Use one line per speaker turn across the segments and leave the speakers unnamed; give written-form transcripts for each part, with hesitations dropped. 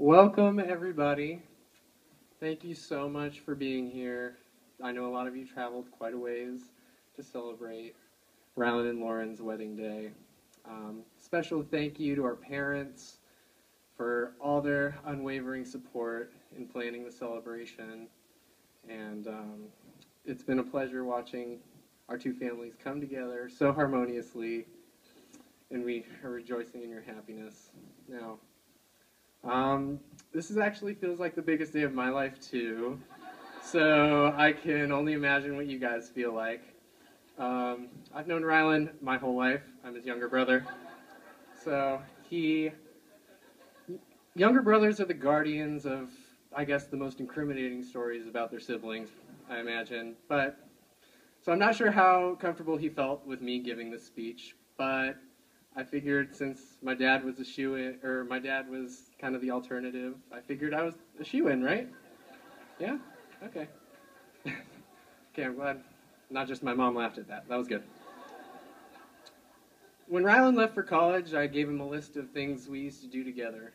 Welcome, everybody. Thank you so much for being here. I know a lot of you traveled quite a ways to celebrate Rylan and Lauren's wedding day. Special thank you to our parents for all their unwavering support in planning the celebration. And it's been a pleasure watching our two families come together so harmoniously, and we are rejoicing in your happiness. Now, this actually feels like the biggest day of my life, too. So I can only imagine what you guys feel like. I've known Rylan my whole life. I'm his younger brother. So younger brothers are the guardians of, I guess, the most incriminating stories about their siblings, I imagine. So I'm not sure how comfortable he felt with me giving this speech, but I figured since my dad was my dad was kind of the alternative, I figured I was a shoo-in, right? Yeah? Okay. Okay, I'm glad not just my mom laughed at that. That was good. When Rylan left for college, I gave him a list of things we used to do together,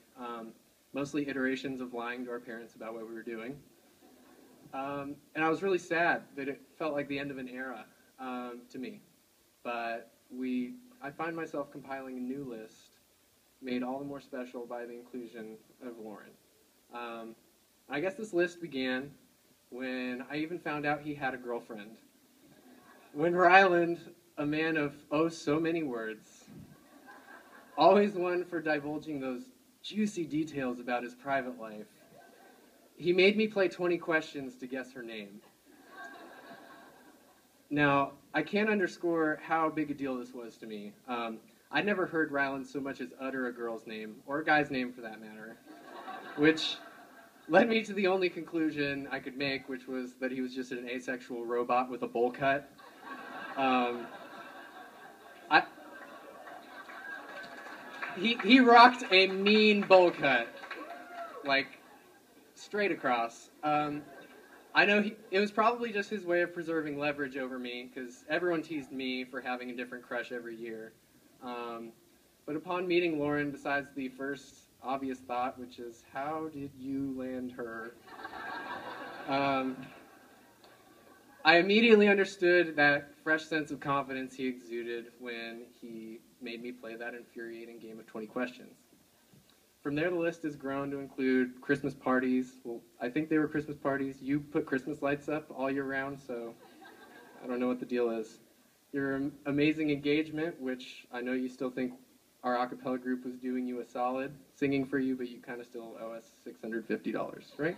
mostly iterations of lying to our parents about what we were doing. And I was really sad that it felt like the end of an era to me. But I find myself compiling a new list, made all the more special by the inclusion of Lauren. I guess this list began when I even found out he had a girlfriend. When Ryland, a man of oh so many words, always one for divulging those juicy details about his private life, he made me play 20 questions to guess her name. Now, I can't underscore how big a deal this was to me. I'd never heard Ryland so much as utter a girl's name, or a guy's name for that matter, which led me to the only conclusion I could make, which was that he was just an asexual robot with a bowl cut. He rocked a mean bowl cut, like straight across. I know it was probably just his way of preserving leverage over me, because everyone teased me for having a different crush every year. But upon meeting Lauren, besides the first obvious thought, which is, how did you land her? I immediately understood that fresh sense of confidence he exuded when he made me play that infuriating game of 20 questions. From there, the list has grown to include Christmas parties. Well, I think they were Christmas parties. You put Christmas lights up all year round, so I don't know what the deal is. Your amazing engagement, which I know you still think our a cappella group was doing you a solid, singing for you, but you kind of still owe us $650, right?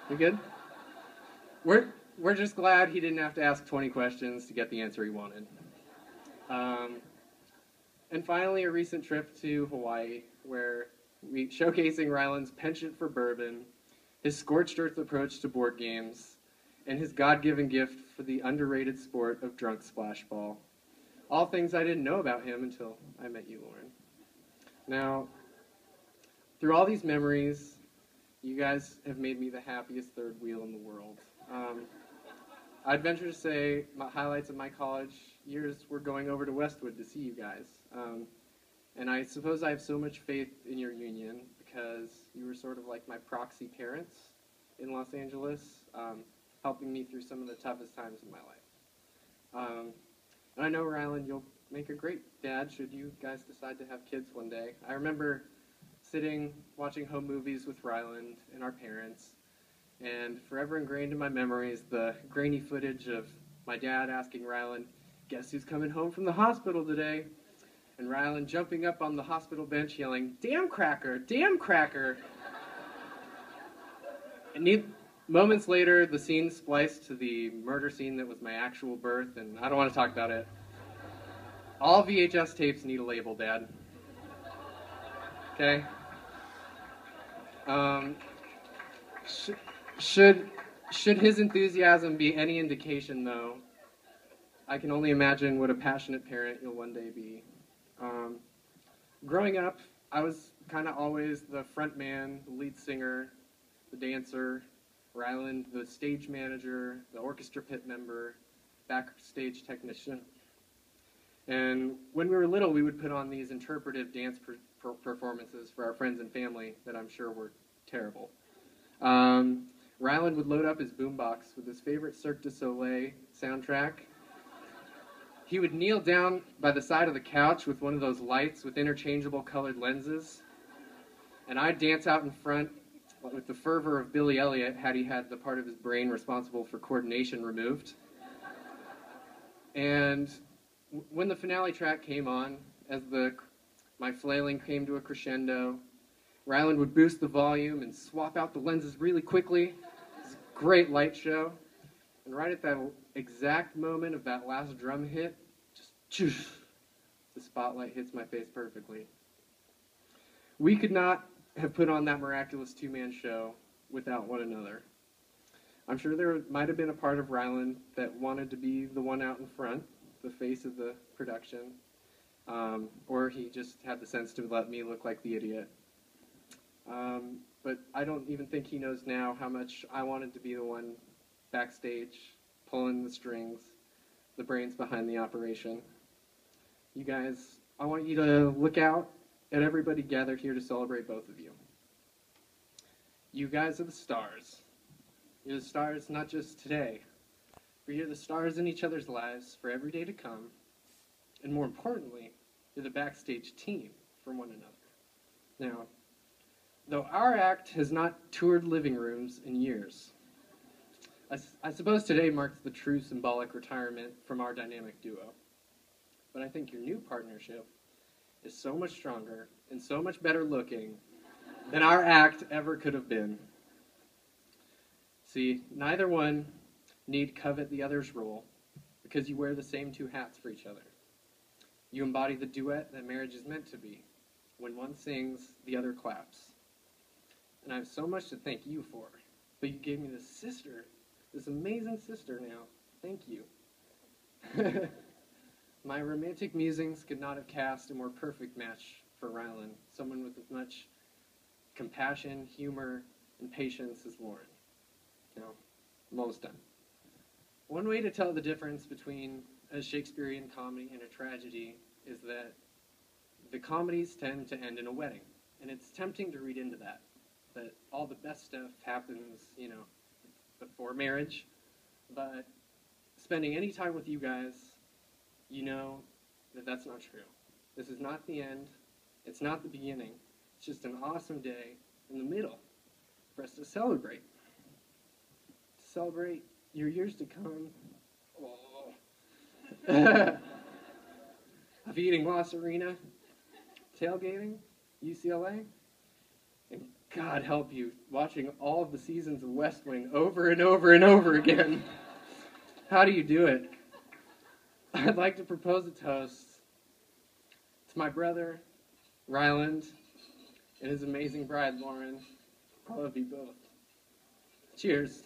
We good? We're just glad he didn't have to ask 20 questions to get the answer he wanted. And finally, a recent trip to Hawaii, where we showcasing Ryland's penchant for bourbon, his scorched earth approach to board games, and his God-given gift for the underrated sport of drunk splash ball. All things I didn't know about him until I met you, Lauren. Now, through all these memories, you guys have made me the happiest third wheel in the world. I'd venture to say my highlights of my college years were going over to Westwood to see you guys. And I suppose I have so much faith in your union because you were sort of like my proxy parents in Los Angeles, helping me through some of the toughest times in my life. And I know, Ryland, you'll make a great dad should you guys decide to have kids one day. I remember sitting, watching home movies with Ryland and our parents, and forever ingrained in my memories, the grainy footage of my dad asking Ryland, "Guess who's coming home from the hospital today?" And Ryland jumping up on the hospital bench yelling, "Damn cracker, damn cracker." And moments later, the scene spliced to the murder scene that was my actual birth, and I don't want to talk about it. All VHS tapes need a label, Dad. Okay? Should his enthusiasm be any indication, though, I can only imagine what a passionate parent you'll one day be. Growing up, I was kind of always the front man, the lead singer, the dancer, Ryland, the stage manager, the orchestra pit member, backstage technician. And when we were little, we would put on these interpretive dance performances for our friends and family that I'm sure were terrible. Ryland would load up his boombox with his favorite Cirque du Soleil soundtrack. He would kneel down by the side of the couch with one of those lights with interchangeable colored lenses. And I'd dance out in front with the fervor of Billy Elliot had he had the part of his brain responsible for coordination removed. And when the finale track came on, as my flailing came to a crescendo, Ryland would boost the volume and swap out the lenses really quickly. It was a great light show. And right at that exact moment of that last drum hit, just the spotlight hits my face perfectly. We could not have put on that miraculous two-man show without one another. I'm sure there might have been a part of Ryland that wanted to be the one out in front, the face of the production, or he just had the sense to let me look like the idiot. But I don't even think he knows now how much I wanted to be the one backstage, pulling the strings, the brains behind the operation. You guys, I want you to look out at everybody gathered here to celebrate both of you. You guys are the stars. You're the stars not just today, but you're the stars in each other's lives for every day to come. And more importantly, you're the backstage team for one another. Now, though our act has not toured living rooms in years, I suppose today marks the true symbolic retirement from our dynamic duo. But I think your new partnership is so much stronger and so much better looking than our act ever could have been. See, neither one need covet the other's role because you wear the same two hats for each other. You embody the duet that marriage is meant to be. When one sings, the other claps. And I have so much to thank you for. But you gave me this sister, this amazing sister now. Thank you. My romantic musings could not have cast a more perfect match for Ryland, someone with as much compassion, humor, and patience as Lauren. Now, I'm almost done. One way to tell the difference between a Shakespearean comedy and a tragedy is that the comedies tend to end in a wedding. And it's tempting to read into that all the best stuff happens, before marriage. But spending any time with you guys, you know that that's not true. This is not the end. It's not the beginning. It's just an awesome day in the middle for us to celebrate. To celebrate your years to come. Oh. Of eating Lost Arena, tailgating, UCLA, and God help you, watching all of the seasons of West Wing over and over and over again. How do you do it? I'd like to propose a toast to my brother, Ryland, and his amazing bride, Lauren. I love you both. Cheers.